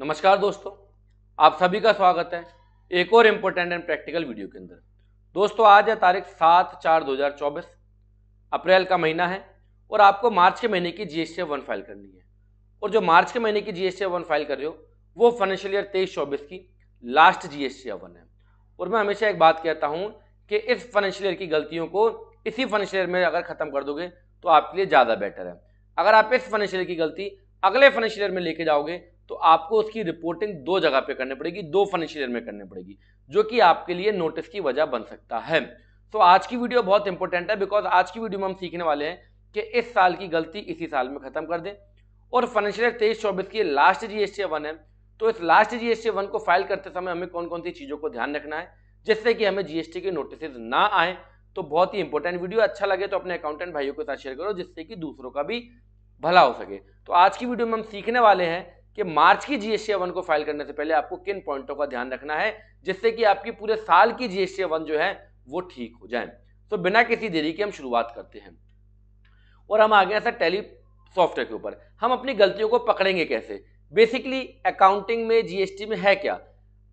नमस्कार दोस्तों, आप सभी का स्वागत है एक और इम्पोर्टेंट एंड प्रैक्टिकल वीडियो के अंदर। दोस्तों, आज है तारीख 7/4/2024, अप्रैल का महीना है और आपको मार्च के महीने की जीएसटी 1 फाइल करनी है। और जो मार्च के महीने की जीएसटी 1 फाइल कर रहे हो वो फाइनेंशियल ईयर 23-24 की लास्ट जीएसटी 1 है। और मैं हमेशा एक बात कहता हूँ कि इस फाइनेंशियल ईयर की गलतियों को इसी फाइनेंशियल ईयर में अगर खत्म कर दोगे तो आपके लिए ज़्यादा बेटर है। अगर आप इस फाइनेंशियल ईयर की गलती अगले फाइनेंशियल ईयर में लेके जाओगे तो आपको उसकी रिपोर्टिंग दो जगह पे करनी पड़ेगी, दो फाइनेंशियल ईयर में करनी पड़ेगी, जो कि आपके लिए नोटिस की वजह बन सकता है। तो आज की वीडियो बहुत इंपॉर्टेंट है, बिकॉज आज की वीडियो में हम सीखने वाले हैं कि इस साल की गलती इसी साल में खत्म कर दें। और फाइनेंशियल ईयर 23-24 की लास्ट जीएसटी 1 है, तो इस लास्ट जीएसटी 1 को फाइल करते समय हमें कौन कौन सी चीजों को ध्यान रखना है जिससे कि हमें जीएसटी के नोटिस ना आए। तो बहुत ही इंपॉर्टेंट वीडियो, अच्छा लगे तो अपने अकाउंटेंट भाइयों के साथ शेयर करो जिससे कि दूसरों का भी भला हो सके। तो आज की वीडियो में हम सीखने वाले हैं कि मार्च की जीएसटी 1 को फाइल करने से पहले आपको किन पॉइंटों का ध्यान रखना है जिससे कि आपकी पूरे साल की जीएसटी 1 जो है वो ठीक हो जाए। तो बिना किसी देरी के हम शुरुआत करते हैं और हम आ गए सर टैली सॉफ्टवेयर के ऊपर। हम अपनी गलतियों को पकड़ेंगे कैसे? बेसिकली अकाउंटिंग में जीएसटी में है क्या,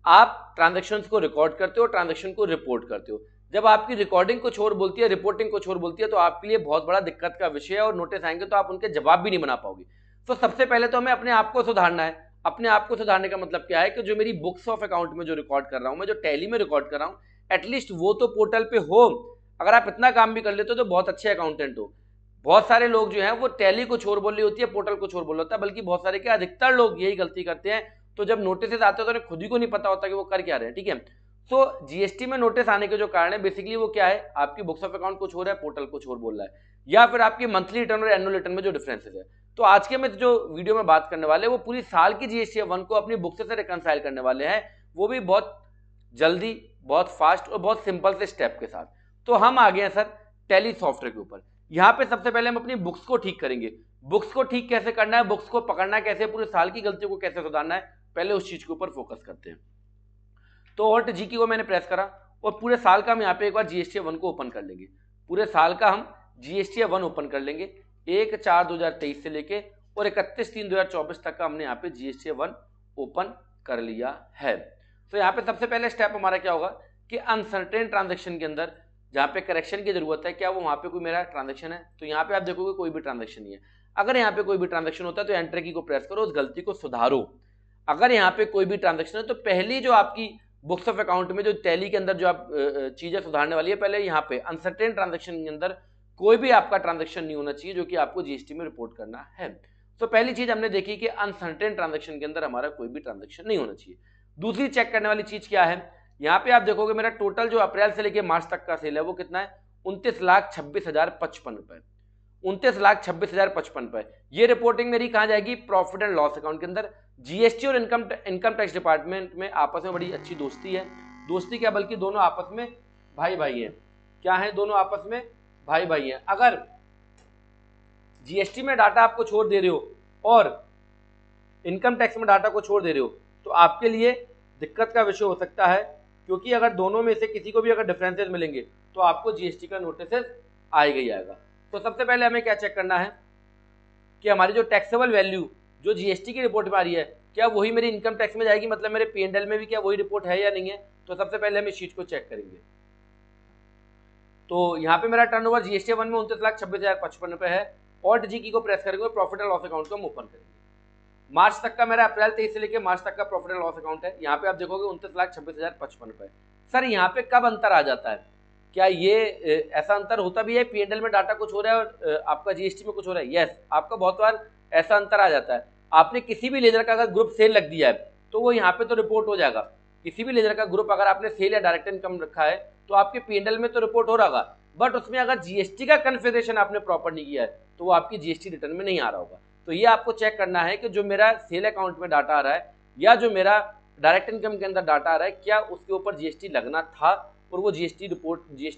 आप ट्रांजैक्शंस को रिकॉर्ड करते हो, ट्रांजैक्शन को रिपोर्ट करते हो। जब आपकी रिकॉर्डिंग कुछ और बोलती है, रिपोर्टिंग कुछ और बोलती है, तो आपके लिए बहुत बड़ा दिक्कत का विषय है और नोटिस आएंगे तो आप उनके जवाब भी नहीं बना पाओगे। तो सबसे पहले तो हमें अपने आप को सुधारना है। अपने आप को सुधारने का मतलब क्या है कि जो मेरी बुक्स ऑफ अकाउंट में जो रिकॉर्ड कर रहा हूं, मैं जो टैली में रिकॉर्ड कर रहा हूं, एटलीस्ट वो तो पोर्टल पे हो। अगर आप इतना काम भी कर लेते हो तो बहुत अच्छे अकाउंटेंट हो। बहुत सारे लोग जो हैं वो टैली कुछ और बोल रही होती है, पोर्टल कुछ और बोल रहा होता है, बल्कि बहुत सारे क्या अधिकतर लोग यही गलती करते हैं। तो जब नोटिस आते हैं तो उन्हें खुद ही को नहीं पता होता कि वो कर क्या रहे हैं। ठीक है, तो जीएसटी में नोटिस आने के जो कारण है बेसिकली वो क्या है, आपकी बुक्स ऑफ अकाउंट कुछ हो रहा है, पोर्टल कुछ और बोल रहा है, या फिर आपकी मंथली रिटर्न और एनुअल रिटर्न में जो डिफरेंसेस है। तो आज के में जो वीडियो में बात करने वाले हैं वो पूरी साल की जीएसटी 1 को अपनी बुक से रिकनसाइल करने वाले हैं, वो भी बहुत जल्दी, बहुत फास्ट और बहुत सिंपल से स्टेप के साथ। तो हम आ गए हैं सर टैली सॉफ्टवेयर के ऊपर। यहाँ पे सबसे पहले हम अपनी बुक्स को ठीक करेंगे। बुक्स को ठीक कैसे करना है, बुक्स को पकड़ना कैसे, पूरे साल की गलतियों को कैसे सुधारना है, पहले उस चीज के ऊपर फोकस करते हैं। तो ऑल्ट जी की को मैंने प्रेस करा और पूरे साल का हम यहाँ पे एक बार जीएसटी 1 को ओपन कर लेंगे। पूरे साल का हम जीएसटी 1 ओपन कर लेंगे, 1/4/2023 से लेके और 31/3/2024 तक का हमने यहाँ पे जीएसटी 1 ओपन कर लिया है। तो यहाँ पे सबसे पहले स्टेप हमारा क्या होगा कि अनसर्टेन ट्रांजेक्शन के अंदर जहाँ पे करेक्शन की जरूरत है, क्या वो वहाँ पे कोई मेरा ट्रांजेक्शन है? तो यहाँ पे आप देखोगे कोई भी ट्रांजेक्शन नहीं है। अगर यहाँ पे कोई भी ट्रांजेक्शन होता है तो एंटर की को प्रेस करो, उस गलती को सुधारो। अगर यहाँ पे कोई भी ट्रांजेक्शन है तो पहली जो आपकी बुक्स ऑफ अकाउंट में जो टैली के अंदर जो आप चीजें सुधारने वाली है, पहले यहाँ पे अनसर्टेन ट्रांजेक्शन के अंदर कोई भी आपका ट्रांजेक्शन नहीं होना चाहिए जो कि आपको जीएसटी में रिपोर्ट करना है। तो पहली चीज हमने देखी कि अनसर्टेन ट्रांजेक्शन के अंदर हमारा कोई भी ट्रांजेक्शन नहीं होना चाहिए। दूसरी चेक करने वाली चीज क्या है, यहाँ पे आप देखोगे मेरा टोटल जो अप्रैल से लेके मार्च तक का सेल है वो कितना है, 29,26,055 रुपए, 29,26,055 रुपए। ये रिपोर्टिंग मेरी कहाँ जाएगी, प्रॉफिट एंड लॉस अकाउंट के अंदर। जीएसटी और इनकम टैक्स डिपार्टमेंट में आपस में बड़ी अच्छी दोस्ती है। दोस्ती क्या, बल्कि दोनों आपस में भाई भाई हैं। क्या है, दोनों आपस में भाई भाई हैं। अगर जीएसटी में डाटा आपको छोड़ दे रहे हो और इनकम टैक्स में डाटा को छोड़ दे रहे हो तो आपके लिए दिक्कत का विषय हो सकता है, क्योंकि अगर दोनों में से किसी को भी अगर डिफरेंसेस मिलेंगे तो आपको जीएसटी का नोटिस आएगा ही आएगा। तो सबसे पहले हमें क्या चेक करना है कि हमारी जो टैक्सेबल वैल्यू जो जीएसटी की रिपोर्ट में आ रही है क्या वही मेरी इनकम टैक्स में जाएगी, मतलब मेरे पीएनएल में भी क्या वही रिपोर्ट है या नहीं है। तो सबसे पहले हम इस चीज को चेक करेंगे। तो यहाँ पे मेरा टर्नओवर जीएसटी 1 में 29,26,055 रुपए है। ऑल्ट जी की को प्रेस करेंगे और प्रॉफिट एंड लॉस अकाउंट को हम ओपन करेंगे। मार्च तक का मेरा अप्रैल 23 से लेकर मार्च तक का प्रॉफिट एंड लॉस अकाउंट है। यहाँ पे आप देखोगे 29,26,055 रुपए। सर यहाँ पे कब अंतर आ जाता है, क्या ये ऐसा अंतर होता भी है, पीएनएल में डाटा कुछ हो रहा है और आपका जीएसटी में कुछ हो रहा है? यस, आपका बहुत बार ऐसा अंतर आ जाता है। आपने किसी भी लेजर का अगर ग्रुप सेल लग दिया है तो वो यहाँ पे तो रिपोर्ट हो जाएगा। किसी भी लेजर का ग्रुप अगर आपने सेल या डायरेक्ट इनकम रखा है तो आपके पीएनएल में तो रिपोर्ट हो रहा होगा, बट उसमें अगर जीएसटी का कन्फिगरेशन आपने प्रॉपर नहीं किया है तो वो आपकी जीएसटी रिटर्न में नहीं आ रहा होगा। तो ये आपको चेक करना है कि जो मेरा सेल अकाउंट में डाटा आ रहा है या जो मेरा डायरेक्ट इनकम के अंदर डाटा आ रहा है क्या उसके ऊपर जीएसटी लगना था और वो जीएसटी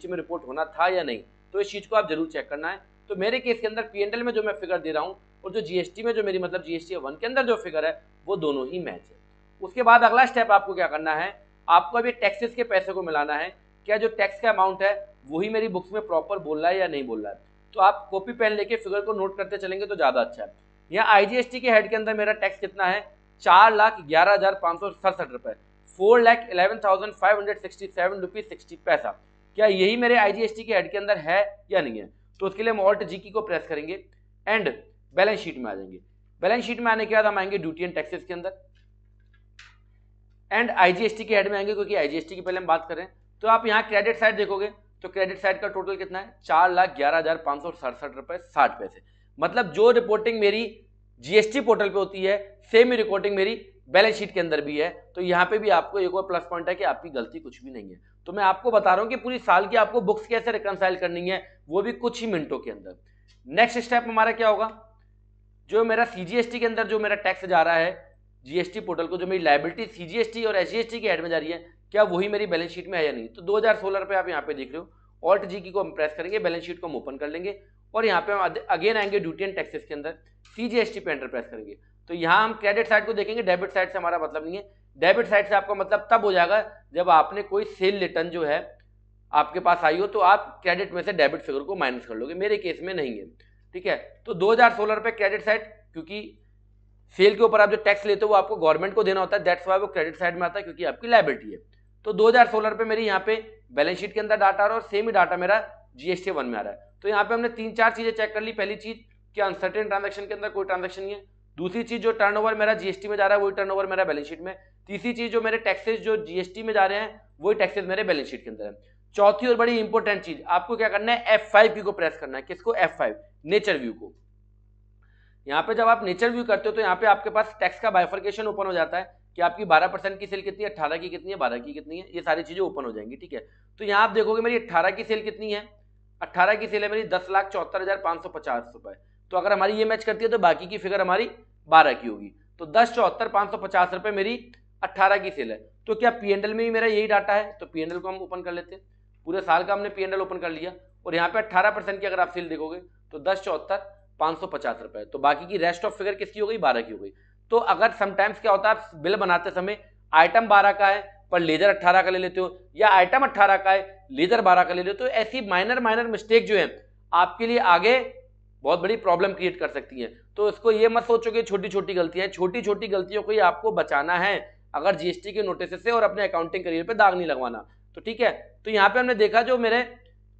में रिपोर्ट होना था या नहीं। तो इस चीज को आप जरूर चेक करना है। तो मेरे केस के अंदर पीएनएल में जो मैं फिगर दे रहा हूँ और जो जीएसटी में जो मेरी मतलब जीएसटी 1 के अंदर जो फिगर है वो दोनों ही मैच है। उसके बाद अगला स्टेप आपको क्या करना है, आपको अभी टैक्सेस के पैसे को मिलाना है। क्या जो टैक्स का अमाउंट है वही मेरी बुक्स में प्रॉपर बोल रहा है या नहीं बोल रहा है। तो आप कॉपी पेन लेके फिगर को नोट करते चलेंगे तो ज्यादा अच्छा है। यहाँ आईजीएसटी के हेड के अंदर मेरा टैक्स कितना है, 4,11,567 रुपए, 4,11,567 रुपीज 60 पैसा। क्या यही मेरे IGST के हेड के अंदर है या नहीं है? तो उसके लिए हम ऑल्ट जी की को प्रेस करेंगे एंड बैलेंस शीट में आ जाएंगे। बैलेंस शीट में आने के बाद हम आएंगे ड्यूटी एंड टैक्सेस के अंदर एंड IGST के हेड में आएंगे, क्योंकि IGST की पहले हम बात करें। तो आप यहाँ क्रेडिट साइड देखोगे तो क्रेडिट साइड का टोटल कितना है? 4,11,567 रुपए 60 पैसे। मतलब जो रिपोर्टिंग मेरी GST पोर्टल पे होती है सेम ही रिपोर्टिंग मेरी बैलेंस शीट के अंदर भी है। तो यहाँ पे भी आपको एक और प्लस पॉइंट है कि आपकी गलती कुछ भी नहीं है। तो मैं आपको बता रहा हूँ कि पूरी साल की आपको बुक्स कैसे रिकंसाइल करनी है, वो भी कुछ ही मिनटों के अंदर। नेक्स्ट स्टेप हमारा क्या होगा? जो मेरा CGST के अंदर जो मेरा टैक्स जा रहा है GST पोर्टल को, जो मेरी लायबिलिटी CGST और SGST के हेड में जा रही है, क्या वही मेरी बैलेंस शीट में है या नहीं? तो 2016 रुपए आप यहाँ पे देख रहे हो। ऑल्ट जी की को हम प्रेस करेंगे, बैलेंस शीट को हम ओपन कर लेंगे और यहाँ पे हम अगेन आएंगे ड्यूटी एंड टैक्सेस के अंदर, CGST पे एंटर प्रेस करेंगे। तो यहाँ हम क्रेडिट साइड को देखेंगे, डेबिट साइड से हमारा मतलब नहीं है। डेबिट साइड से आपका मतलब तब हो जाएगा जब आपने कोई सेल रिटर्न जो है आपके पास आई हो, तो आप क्रेडिट में से डेबिट फिगर को माइनस कर लोगे। मेरे केस में नहीं है, ठीक है। तो 2016 रुपए क्रेडिट साइड, क्योंकि सेल के ऊपर आप जो टैक्स लेते हो वो आपको गवर्नमेंट को देना होता है, दैट्स वाई वो क्रेडिट साइड में आता है, क्योंकि आपकी लायबिलिटी है। तो 2016 रुपए मेरी यहाँ पे बैलेंस शीट के अंदर डाटा आ रहा है और सेम ही डाटा मेरा GST 1 में आ रहा है। तो यहाँ पे हमने 3-4 चीजें चेक कर ली। पहली चीज कि अनसर्टेन ट्रांजैक्शन के अंदर कोई ट्रांजैक्शन नहीं है। दूसरी चीज जो टर्नओवर मेरा GST में जा रहा है वही टर्नओवर मेरा बैलेंस शीट में। तीसरी चीज जो मेरे टैक्सेस जो GST में जा रहे हैं वही टैक्सेस मेरे बैलेंस शीट के अंदर है। चौथी और बड़ी इंपॉर्टेंट चीज, आपको क्या करना है? F5 की को प्रेस करना है। किसको? F5, नेचर व्यू को। यहाँ पे जब आप नेचर व्यू करते हो तो यहाँ पे आपके पास टैक्स का बाइफर्केशन ओपन हो जाता है कि आपकी 12% की सेल कितनी है, 18 की कितनी है, 12 की कितनी है, ये सारी चीजें ओपन हो जाएंगी, ठीक है। तो यहाँ आप देखोगे मेरी 18 की सेल कितनी है? 18 की सेल है मेरी 10,74,550 रुपए। तो अगर हमारी ये मैच करती है तो बाकी की फिगर हमारी 12 की होगी। तो 10,74,550 रुपए मेरी 18 की सेल है। तो क्या P&L में भी मेरा यही डाटा है? तो P&L को हम ओपन कर लेते हैं। पूरे साल का हमने P&L ओपन कर लिया और यहाँ पे 18% की अगर आप सेल देखोगे तो 10,74,550 रुपए। तो बाकी की रेस्ट ऑफ फिगर किसकी हो गई? 12 की हो गई। तो अगर समटाइम्स क्या होता है, बिल बनाते समय आइटम 12 का है पर लेजर 18 का ले लेते हो, या आइटम 18 का है लेजर 12 का ले लेते हो, तो ऐसी माइनर मिस्टेक जो है आपके लिए आगे बहुत बड़ी प्रॉब्लम क्रिएट कर सकती है। तो इसको ये मत सोचो कि छोटी छोटी गलतियां, छोटी छोटी गलतियों को ही आपको बचाना है अगर GST के नोटिस से, और अपने अकाउंटिंग करियर पे दाग नहीं लगवाना। तो ठीक है, तो यहाँ पे हमने देखा जो मेरे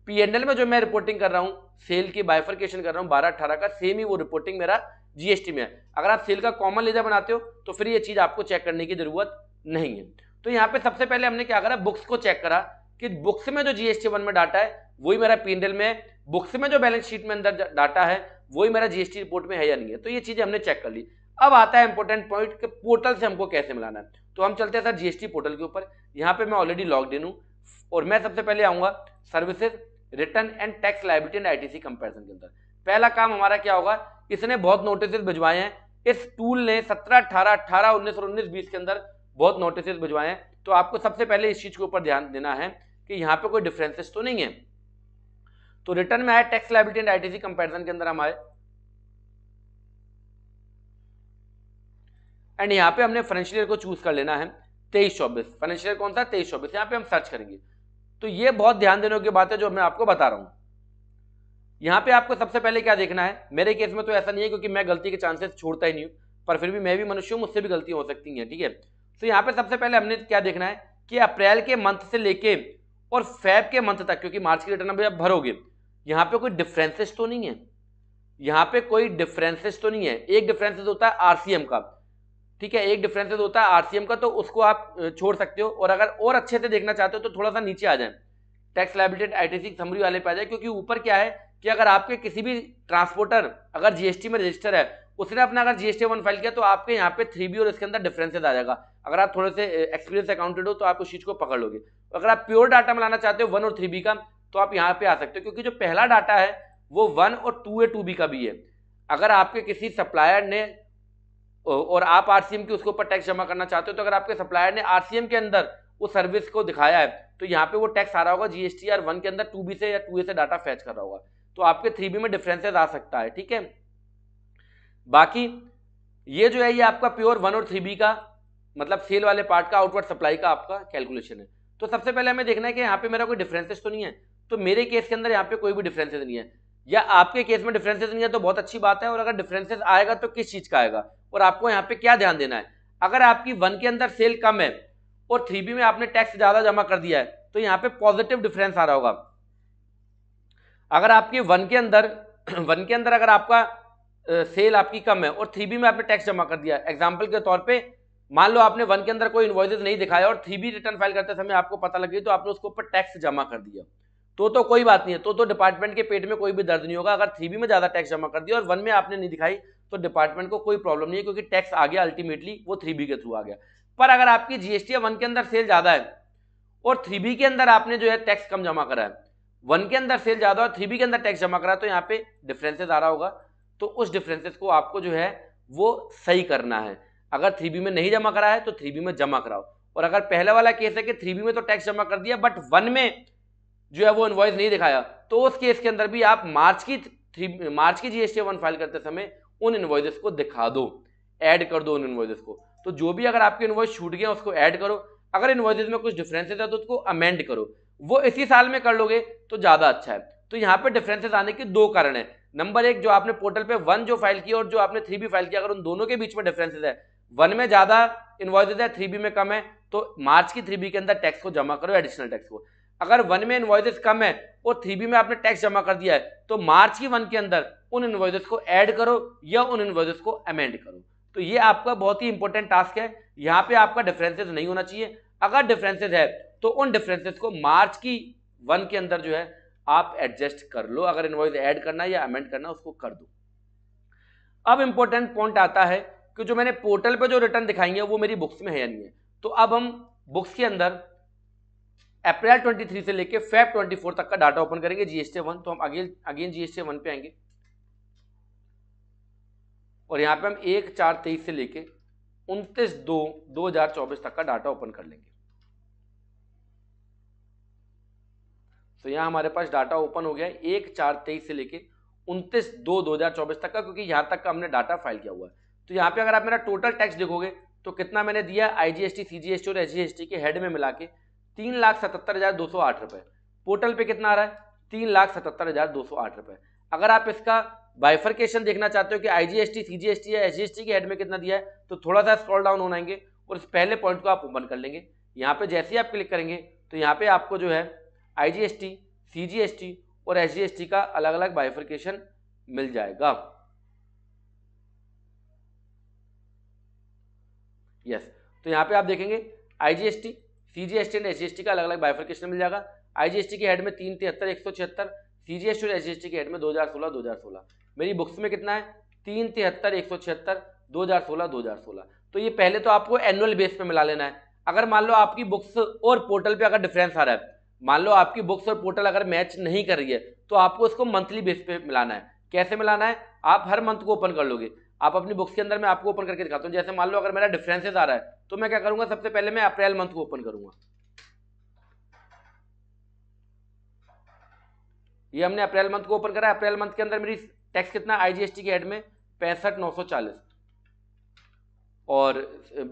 P&L में जो मैं रिपोर्टिंग कर रहा हूँ, सेल की बाइफर्केशन कर रहा हूँ 12-18 का, सेम ही वो रिपोर्टिंग मेरा GST में है। अगर आप सेल का कॉमन लेजर बनाते हो तो फिर ये चीज आपको चेक करने की जरूरत नहीं है। तो यहाँ पे सबसे पहले हमने क्या करा? बुक्स को चेक करा कि बुक्स में जो GST 1 में डाटा है वही मेरा P&L में है, बुक्स में जो बैलेंस शीट में अंदर डाटा है वही मेरा GST रिपोर्ट में है या नहीं है। तो ये चीजें हमने चेक कर ली। अब आता है इंपॉर्टेंट पॉइंट कि पोर्टल से हमको कैसे मिलाना है। तो हम चलते हैं सर GST पोर्टल के ऊपर। यहाँ पे मैं ऑलरेडी लॉग्ड इन हूँ और मैं सबसे पहले आऊंगा services, return and tax liability and ITC comparison के अंदर। पहला काम हमारा क्या होगा? इसने बहुत नोटिस भिजवाए हैं, इस टूल ने 17, 18, 18, 19 और 19, 20 के अंदर बहुत नोटिस भिजवाए हैं। तो आपको सबसे पहले इस चीज के ऊपर ध्यान देना है कि यहाँ पे कोई डिफरेंसेस तो नहीं है। तो रिटर्न में आए, tax liability and ITC comparison के अंदर हम आए एंड यहाँ पे हमने फाइनेंशियल ईयर को चूज कर लेना है 23-24। फाइनेंशियल ईयर कौन सा? 23-24। यहाँ पे हम सर्च करेंगे। तो ये बहुत ध्यान देने की बात है जो मैं आपको बता रहा हूं। यहाँ पे आपको सबसे पहले क्या देखना है? मेरे केस में तो ऐसा नहीं है क्योंकि मैं गलती के चांसेस छोड़ता ही नहीं हूँ, पर फिर भी मैं भी मनुष्य हूँ, मुझसे भी गलतियां हो सकती हैं, ठीक है। तो यहाँ पे सबसे पहले हमने क्या देखना है कि अप्रैल के मंथ से लेके और फेब के मंथ तक, क्योंकि मार्च की रिटर्न अभी आप भरोगे, यहाँ पे कोई डिफरेंसेस तो नहीं है। यहाँ पे कोई डिफरेंसेस तो नहीं है। एक डिफरेंसेस होता है RCM का, ठीक है, एक डिफरेंसेस होता है RCM का, तो उसको आप छोड़ सकते हो। और अगर और अच्छे से देखना चाहते हो तो थोड़ा सा नीचे आ जाए, टैक्स लायबिलिटी ITC समरी वाले पे आ जाए, क्योंकि ऊपर क्या है कि अगर आपके किसी भी ट्रांसपोर्टर अगर GST में रजिस्टर है, उसने अपना अगर GST 1 फाइल किया तो आपके यहाँ पे 3B और इसके अंदर डिफरेंसेस आ जाएगा। अगर आप थोड़े से एक्सपीरियंस अकाउंटेंट हो तो आप उस चीज को पकड़ लोगे। अगर आप प्योर डाटा मिलाना चाहते हो 1 और 3B का, तो आप यहाँ पे आ सकते हो, क्योंकि जो पहला डाटा है वो 1 और 2A 2B का भी है। अगर आपके किसी सप्लायर ने और आप RCM के उसके ऊपर टैक्स जमा करना चाहते हो, तो अगर आपके सप्लायर ने RCM के अंदर उस सर्विस को दिखाया है तो यहाँ पे वो टैक्स आ रहा होगा GSTR 1 के अंदर 2B से या 2A से डाटा फैच कर रहा होगा, तो आपके 3B में डिफरेंसेस आ सकता है, ठीक है। बाकी ये जो है ये आपका प्योर 1 और 3B का मतलब सेल वाले पार्ट का आउटवर्ड सप्लाई का आपका कैलकुलेशन है। तो सबसे पहले हमें देखना है कि यहाँ पे मेरा कोई डिफरेंसेस तो नहीं है। तो मेरे केस के अंदर यहाँ पे कोई भी डिफरेंसेस नहीं है, या आपके केस में डिफरेंसेस नहीं है तो बहुत अच्छी बात है। और अगर डिफरेंसेस आएगा तो किस चीज का आएगा, और आपको यहाँ पे क्या ध्यान देना है? अगर आपकी 1 के अंदर सेल कम है और 3B में आपने टैक्स ज्यादा जमा कर दिया है तो यहाँ पे पॉजिटिव डिफरेंस आ रहा होगा। अगर आपकी 1 के अंदर अगर आपका सेल आपकी कम है और 3B में आपने टैक्स जमा कर दिया, एग्जांपल के तौर पे मान लो आपने 1 के अंदर कोई इनवॉइसेस नहीं दिखाया और 3B रिटर्न फाइल करते समय आपको पता लग गई तो आपने उसके ऊपर टैक्स जमा कर दिया, तो कोई बात नहीं है, तो डिपार्टमेंट के पेट में कोई भी दर्द नहीं होगा। अगर 3B में ज्यादा टैक्स जमा कर दिया और 1 में आपने नहीं दिखाई तो डिपार्टमेंट को कोई प्रॉब्लम नहीं है, क्योंकि टैक्स आ गया अल्टीमेटली वो 3B के थ्रू आ गया। पर अगर आपकी जीएसटी 1 के अंदर सेल ज्यादा है और 3B के अंदर आपने जो है टैक्स कम जमा करा है, 1 के अंदर सेल ज्यादा और 3B के अंदर टैक्स जमा करा, तो यहाँ पे डिफरेंसेस आ रहा होगा। तो उस डिफरेंसेस को आपको जो है वो सही करना है। अगर 3B में नहीं जमा करा है तो 3B में जमा कराओ, और अगर पहले वाला केस है कि 3B में तो टैक्स जमा कर दिया बट 1 में जो है वो इनवॉइस नहीं दिखाया, तो उस केस के अंदर भी आप मार्च की जीएसटी 1 फाइल करते समय उन इनवॉइसेस को दिखा दो, ऐड कर दो उन इनवॉइसेस को। तो जो भी अगर आपके इनवॉइस छूट गए उसको ऐड करो, अगर इनवॉइसेस में कुछ डिफरेंसेस है तो उसको अमेंड करो, वो इसी साल में कर लोगे तो ज्यादा अच्छा है। तो यहाँ पे डिफरेंसेस आने के 2 कारण है। नंबर 1, जो आपने पोर्टल पे 1 जो फाइल किया और जो आपने 3B फाइल किया, अगर उन दोनों के बीच में डिफरेंसेस है, 1 में ज्यादा इनवॉइसेस है 3B में कम है, तो मार्च की 3B के अंदर टैक्स को जमा करो, एडिशनल टैक्स को। अगर 1 में इनवॉइसेस कम है और 3B में आपने टैक्स जमा कर दिया है तो मार्च की 1 के अंदर उन इनवॉइसेस को ऐड करो या उन इनवॉइसेस को अमेंड करो। तो ये आपका बहुत ही इंपॉर्टेंट टास्क है। यहाँ पे आपका डिफरेंसेस नहीं होना चाहिए। अगर डिफरेंसेस है तो उन डिफरेंसेस को मार्च की 1 के अंदर जो है आप एडजस्ट कर लो, अगर इनवॉइस ऐड करना या अमेंड करना उसको कर दो। अब इंपॉर्टेंट पॉइंट आता है कि जो मैंने पोर्टल पे जो रिटर्न दिखाई है वो मेरी बुक्स में है या नहीं है। तो अब हम बुक्स के अंदर अप्रैल 23 से लेके फेब 24 तक का डाटा ओपन करेंगे जीएसटी 1। तो हम अगेन जीएसटी 1 पे आएंगे और यहाँ पे हम 1/4/23 से लेके 29/2/2024 तक का डाटा ओपन कर लेंगे। तो यहाँ हमारे पास डाटा ओपन हो गया है 1/4/23 से लेके 29/2/2024 तक का, क्योंकि यहाँ तक का हमने डाटा फाइल किया हुआ है। तो यहाँ पे अगर आप मेरा टोटल टैक्स देखोगे तो कितना मैंने दिया, आईजीएसटी, सीजीएसटी और एसजीएसटी के हेड में मिला के 3,77,208 रुपए। पोर्टल पे कितना आ रहा है, 3,77,208 रुपए। अगर आप इसका बाइफर्केशन देखना चाहते हो कि आईजीएसटी, सीजीएसटी या एसजीएसटी के हेड में कितना दिया है, तो थोड़ा सा स्क्रॉल डाउन होना आएंगे और इस पहले पॉइंट को आप ओपन कर लेंगे। यहाँ पे जैसे ही आप क्लिक करेंगे तो यहाँ पे आपको जो है आईजीएसटी, सीजीएसटी और एसजीएसटी का अलग अलग बाइफर्केशन मिल जाएगा। यस, तो यहाँ पे आप देखेंगे आईजीएसटी, सीजीएसटी एंड एसजीएसटी का अलग अलग बाइफर्केशन मिल जाएगा। आईजीएसटी के हेड में 3,73,176, सीजीएसटी और एसजीएसटी के हेड में 2016। मेरी बुक्स में कितना है, 3,73,176, 2016। तो ये पहले तो आपको एनुअल बेस पे मिला लेना है। अगर मान लो आपकी बुक्स और पोर्टल पे अगर डिफरेंस आ रहा है, मान लो आपकी बुक्स और पोर्टल अगर मैच नहीं कर रही है, तो आपको इसको मंथली बेस पे मिलाना है। कैसे मिलाना है, आप हर मंथ को ओपन कर लोगे। आप अपनी बुक्स के अंदर मैं आपको ओपन करके दिखाता हूँ। जैसे मान लो अगर मेरा डिफरेंसेस आ रहा है तो मैं क्या करूंगा, सबसे पहले मैं अप्रैल मंथ को ओपन करूंगा। ये हमने अप्रैल मंथ को ओपन करा। अप्रैल मंथ के अंदर मेरी टैक्स कितना, आईजीएसटी के हेड में 65,940 और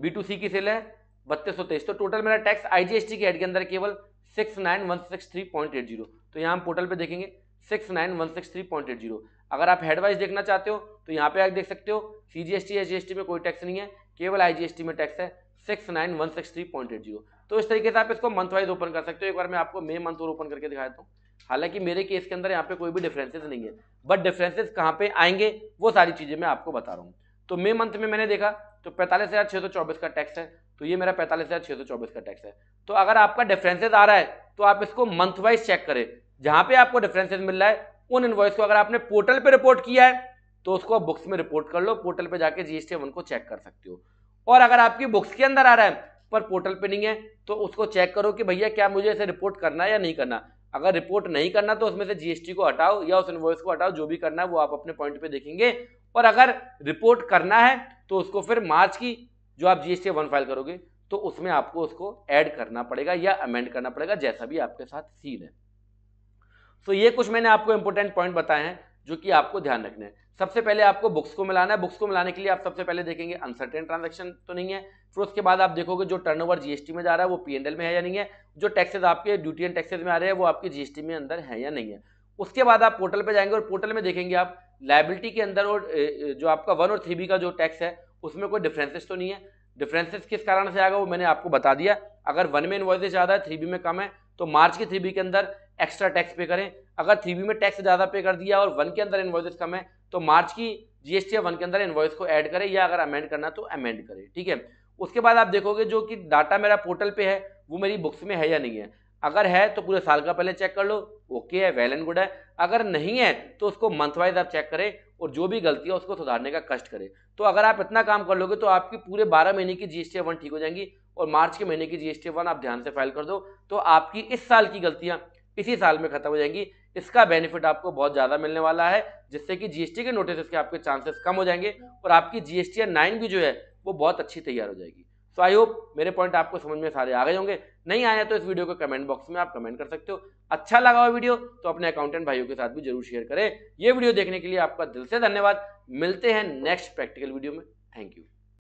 B2C की सेल है 3223। तो टोटल मेरा टैक्स आईजीएसटी के हेड के अंदर केवल 69,163.80। तो यहाँ हम पोर्टल पे देखेंगे 69,163.80। अगर आप हेड वाइज देखना चाहते हो तो यहाँ पे आप देख सकते हो सीजीएसटी एसजीएसटी में कोई टैक्स नहीं है, केवल आईजीएसटी में टैक्स है 69,163.80। तो इस तरीके से आप इसको मंथ वाइज ओपन कर सकते हो। एक बार मैं आपको मई मंथ और ओपन करके दिखा देता हूँ। हालांकि मेरे केस के अंदर यहाँ पे कोई भी डिफरेंसेस नहीं है, बट डिफरेंसेस कहाँ पे आएंगे वो सारी चीजें मैं आपको बता रहा हूँ। तो मई मंथ में मैंने देखा तो 45,624 का टैक्स है, तो ये मेरा 45,624 का टैक्स है। तो अगर आपका डिफरेंसेस आ रहा है तो आप इसको मंथ वाइज चेक करें। जहां पे आपको डिफरेंसेस मिल रहा है उन इनवॉइस को अगर आपने पोर्टल पे रिपोर्ट किया है तो उसको आप बुक्स में रिपोर्ट कर लो, पोर्टल पे जाके जीएसटी 1 को चेक कर सकते हो। और अगर आपकी बुक्स के अंदर आ रहा है पर पोर्टल पे नहीं है तो उसको चेक करो कि भैया क्या मुझे इसे रिपोर्ट करना है या नहीं करना। अगर रिपोर्ट नहीं करना तो उसमें से जीएसटी को हटाओ या उस इनवॉइस को हटाओ, जो भी करना है वो आप अपने पॉइंट पे देखेंगे। और अगर रिपोर्ट करना है तो उसको फिर मार्च की जो आप जीएसटी 1 फाइल करोगे तो उसमें आपको उसको ऐड करना पड़ेगा या अमेंड करना पड़ेगा, जैसा भी आपके साथ सीन है। तो ये कुछ मैंने आपको इंपॉर्टेंट पॉइंट बताए हैं जो कि आपको ध्यान रखना है। सबसे पहले आपको बुक्स को मिलाना है। बुक्स को मिलाने के लिए आप सबसे पहले देखेंगे अनसर्टेन ट्रांजैक्शन तो नहीं है, फिर उसके बाद आप देखोगे जो टर्नओवर जीएसटी में जा रहा है वो पीएनएल में है या नहीं है, जो टैक्सेस आपके ड्यूटी एंड टैक्सेस में आ रहे हैं वो आपके जीएसटी में अंदर है या नहीं है। उसके बाद आप पोर्टल पे जाएंगे और पोर्टल में देखेंगे आप लायबिलिटी के अंदर और जो आपका 1 और 3B का जो टैक्स है उसमें कोई डिफरेंसेस तो नहीं है। डिफरेंसेस किस कारण से आएगा वो मैंने आपको बता दिया। अगर 1 में इनवॉइसेस ज़्यादा है, 3B में कम है, तो मार्च के 3B के अंदर एक्स्ट्रा टैक्स पे करें। अगर 3B में टैक्स ज़्यादा पे कर दिया और 1 के अंदर इनवॉइसेस कम है, तो मार्च की जीएसटी 1 के अंदर इनवॉइस को ऐड करें, या अगर अमेंड करना तो अमेंड करें, ठीक है। उसके बाद आप देखोगे जो कि डाटा मेरा पोर्टल पे है वो मेरी बुक्स में है या नहीं है। अगर है तो पूरे साल का पहले चेक कर लो, ओके है, वेल एंड गुड है। अगर नहीं है तो उसको मंथ वाइज आप चेक करें और जो भी गलती है उसको सुधारने का कष्ट करें। तो अगर आप इतना काम कर लोगे तो आपकी पूरे 12 महीने की जीएसटी 1 ठीक हो जाएंगी, और मार्च के महीने की जीएसटी 1 आप ध्यान से फाइल कर दो तो आपकी इस साल की गलतियां इसी साल में खत्म हो जाएंगी। इसका बेनिफिट आपको बहुत ज्यादा मिलने वाला है, जिससे कि जीएसटी के नोटिस के आपके चांसेस कम हो जाएंगे और आपकी जीएसटी 9 भी जो है वो बहुत अच्छी तैयार हो जाएगी। सो आई होप मेरे पॉइंट आपको समझ में सारे आ गए होंगे। नहीं आए तो इस वीडियो को कमेंट बॉक्स में आप कमेंट कर सकते हो। अच्छा लगा हो वीडियो तो अपने अकाउंटेंट भाइयों के साथ भी जरूर शेयर करें। ये वीडियो देखने के लिए आपका दिल से धन्यवाद। मिलते हैं नेक्स्ट प्रैक्टिकल वीडियो में। Thank you.